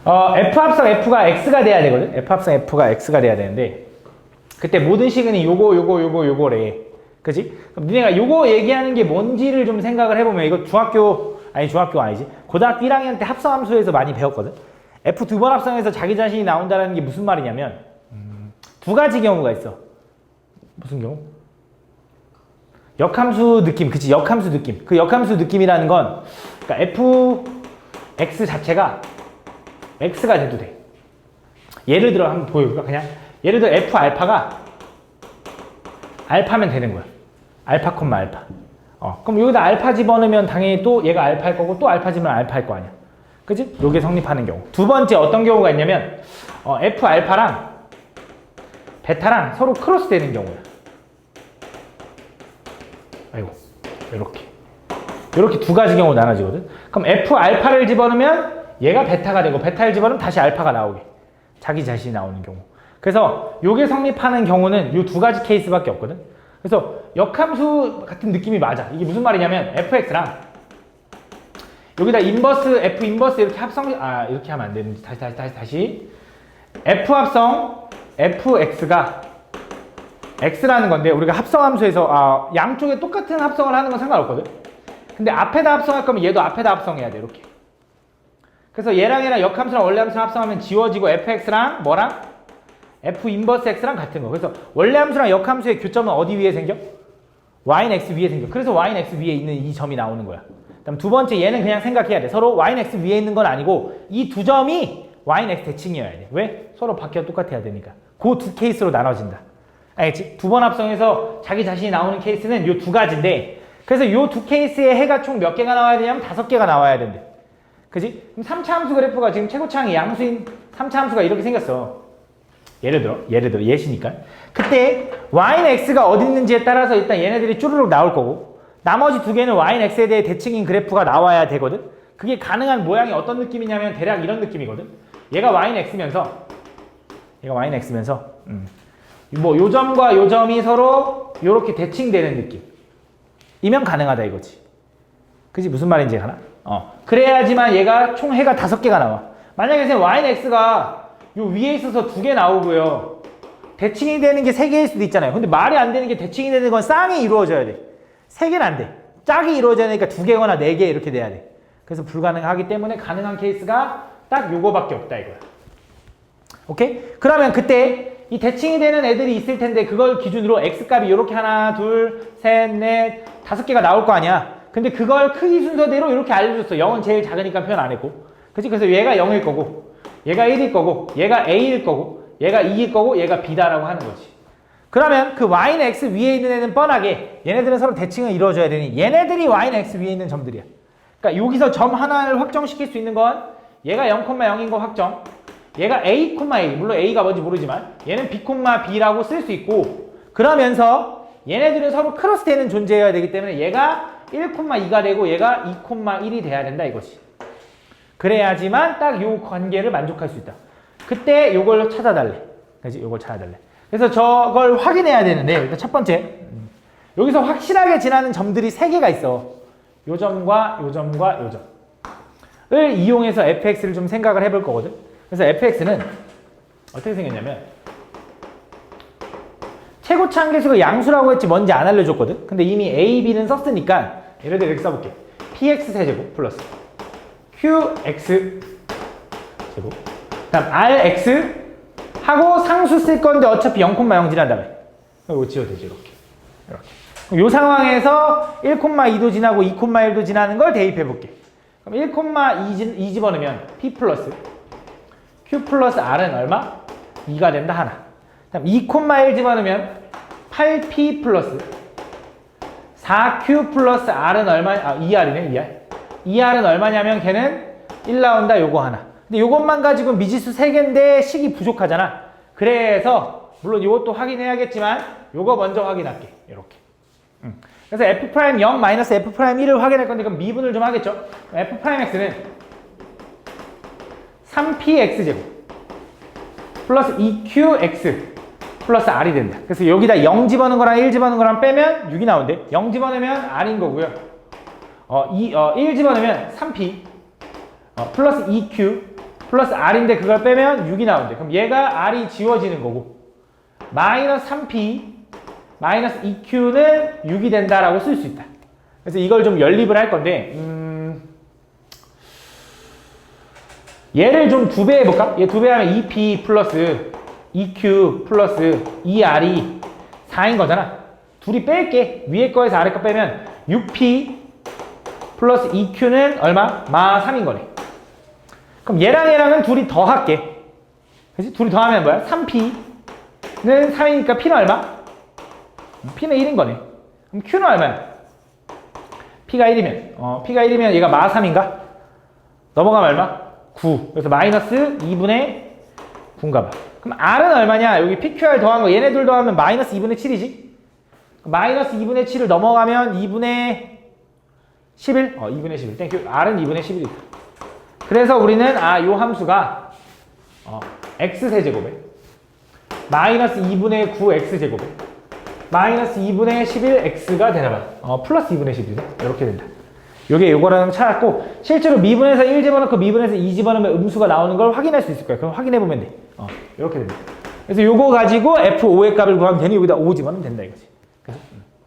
F 합성 F가 X가 돼야 되거든. F 합성 F가 X가 돼야 되는데 그때 모든 시그널이 요거래. 그치? 그럼 니네가 요거 얘기하는 게 뭔지를 좀 생각을 해보면 이거 중학교 아니지. 고등학교 1학년 때 합성함수에서 많이 배웠거든. F 두 번 합성해서 자기 자신이 나온다는 게 무슨 말이냐면 두 가지 경우가 있어. 무슨 경우? 역함수 느낌. 그치? 역함수 느낌. 그 역함수 느낌이라는 건 그러니까 Fx 자체가 X가 돼도 돼. 예를 들어 한번 보여줄까? 그냥 예를 들어 F 알파가 알파면 되는 거야. 알파 콤마 알파. 그럼 여기다 알파 집어넣으면 당연히 또 얘가 알파일 거고 또 알파 집으면 알파일 거 아니야. 그치? 요게 성립하는 경우. 두 번째 어떤 경우가 있냐면 F 알파랑 베타랑 서로 크로스 되는 경우야. 아이고, 이렇게 두 가지 경우 나눠지거든. 그럼 F 알파를 집어넣으면 얘가 베타가 되고 베타를 집어넣으면 다시 알파가 나오게. 자기 자신이 나오는 경우. 그래서 요게 성립하는 경우는 요 두 가지 케이스밖에 없거든. 그래서 역함수 같은 느낌이 맞아. 이게 무슨 말이냐면 fx랑 여기다 인버스 f 인버스 이렇게 이렇게 하면 안 되는지 다시 f 합성 fx가 x라는 건데 우리가 합성함수에서 양쪽에 똑같은 합성을 하는 건 상관없거든. 근데 앞에다 합성할 거면 얘도 앞에다 합성해야 돼. 이렇게. 그래서 얘랑 역함수랑 원래 함수랑 합성하면 지워지고 fx랑 뭐랑 f 인버스 x랑 같은 거. 그래서 원래 함수랑 역함수의 교점은 어디 위에 생겨? y는 x 위에 생겨. 그래서 y는 x 위에 있는 이 점이 나오는 거야. 그다음 두 번째 얘는 그냥 생각해야 돼. 서로 y는 x 위에 있는 건 아니고 이 두 점이 y는 x 대칭이어야 돼. 왜? 서로 바뀌어 똑같아야 되니까. 그 두 케이스로 나눠진다. 알겠지? 두 번 합성해서 자기 자신이 나오는 케이스는 요 두 가지인데 그래서 요 두 케이스의 해가 총 몇 개가 나와야 되냐면 5개가 나와야 된대. 그지? 그럼 3차 함수 그래프가 지금 최고차항이 양수인 3차 함수가 이렇게 생겼어. 예를 들어 예시니까. 그때 y는 x가 어디 있는지에 따라서 일단 얘네들이 쭈르륵 나올 거고 나머지 두 개는 y는 x에 대해 대칭인 그래프가 나와야 되거든. 그게 가능한 모양이 어떤 느낌이냐면 대략 이런 느낌이거든. 얘가 y는 x면서 뭐 요 점과 요 점이 서로 요렇게 대칭되는 느낌 이면 가능하다 이거지. 그지? 무슨 말인지 가나? 그래야지만 얘가 총 해가 5개가 나와. 만약에 선생님 y는 x가 요 위에 있어서 2개 나오고요. 대칭이 되는 게 3개일 수도 있잖아요. 근데 말이 안 되는 게 대칭이 되는 건 쌍이 이루어져야 돼. 3개는 안 돼. 짝이 이루어져야 되니까 2개거나 4개 이렇게 돼야 돼. 그래서 불가능하기 때문에 가능한 케이스가 딱 요거밖에 없다 이거야. 오케이? 그러면 그때 이 대칭이 되는 애들이 있을 텐데 그걸 기준으로 x값이 이렇게 하나, 둘, 셋, 넷, 5개가 나올 거 아니야. 근데 그걸 크기 순서대로 이렇게 알려줬어. 0은 제일 작으니까 표현 안 했고. 그치? 그래서 얘가 0일 거고 얘가 1일 거고 얘가 A일 거고 얘가 2일 거고 얘가 B다라고 하는 거지. 그러면 그 Y는 X 위에 있는 애는 뻔하게 얘네들은 서로 대칭을 이루어줘야 되니 얘네들이 Y는 X 위에 있는 점들이야. 그러니까 여기서 점 하나를 확정시킬 수 있는 건 얘가 0,0인 거 확정, 얘가 A, A, 물론 A가 뭔지 모르지만 얘는 B, B라고 쓸 수 있고 그러면서 얘네들은 서로 크로스 되는 존재여야 되기 때문에 얘가 1,2가 되고 얘가 2,1이 돼야 된다 이것이. 그래야지만 딱 요 관계를 만족할 수 있다. 그때 요걸 찾아달래. 그지? 요걸 찾아달래. 그래서 저걸 확인해야 되는데 일단 첫 번째 여기서 확실하게 지나는 점들이 3개가 있어. 요 점과 요 점과 요 점을 이용해서 fx를 좀 생각을 해볼 거거든. 그래서 fx는 어떻게 생겼냐면 최고차항 계수가 양수라고 했지 뭔지 안 알려줬거든. 근데 이미 a, b는 썼으니까 예를 들어 이렇게 써볼게. px 세제곱 플러스 qx 제곱 다음 rx 하고 상수 쓸 건데 어차피 0,0 지난다며. 이거 지워도 되지 이렇게. 이 상황에서 1,2도 지나고 2,1도 지나는 걸 대입해 볼게. 그럼 1,2 집어넣으면 p 플러스 q 플러스 r은 얼마? 2가 된다 하나. 다음 2,1 집어넣으면 8p 플러스 4q 플러스 r은 얼마? 2r이네 2r. 2r은 얼마냐면 걔는 1 나온다 요거 하나. 근데 요것만 가지고 미지수 3개인데 식이 부족하잖아. 그래서 물론 요것도 확인해야겠지만 요거 먼저 확인할게. 이렇게. 그래서 f'0 마이너스 f'1을 확인할 건데 그럼 미분을 좀 하겠죠. f'x는 3px제곱 플러스 2qx 플러스 r이 된다. 그래서 여기다 0 집어넣은 거랑 1 집어넣은 거랑 빼면 6이 나오는데 0 집어넣으면 r인 거고요. 1 집어넣으면 3p 플러스 2q 플러스 R인데 그걸 빼면 6이 나온대. 그럼 얘가 R이 지워지는 거고 마이너스 3P 마이너스 2Q는 6이 된다라고 쓸 수 있다. 그래서 이걸 좀 연립을 할 건데 얘를 좀 2배 해볼까? 얘 2배 하면 2P 플러스 2Q 플러스 2R이 4인 거잖아. 둘이 뺄게. 위에 거에서 아래 거 빼면 6P 플러스 2Q는 얼마? 마 3인 거네. 그럼 얘랑은 둘이 더할게. 그치? 둘이 더하면 뭐야? 3P는 3이니까 P는 얼마? P는 1인 거네. 그럼 Q는 얼마야? P가 1이면 P가 1이면 얘가 마 3인가? 넘어가면 얼마? 9. 그래서 마이너스 2분의 9인가 봐. 그럼 R은 얼마냐? 여기 PQR 더한 거 얘네 둘 더하면 마이너스 2분의 7이지? 마이너스 2분의 7을 넘어가면 2분의 11? 2분의 11. 땡큐. R은 2분의 11이다. 그래서 우리는 요 함수가 x세제곱에 마이너스 2분의 9 x제곱에 마이너스 2분의 11 x가 되나 봐. 플러스 2분의 11이네. 이렇게 된다. 요거랑 찾았고 실제로 미분에서 1 집어넣고 미분에서 2 집어넣으면 음수가 나오는 걸 확인할 수 있을 거야. 그럼 확인해보면 돼. 이렇게 됩니다. 그래서 요거 가지고 F5의 값을 구하면 되니 여기다 5 집어넣으면 된다 이거지. 그래서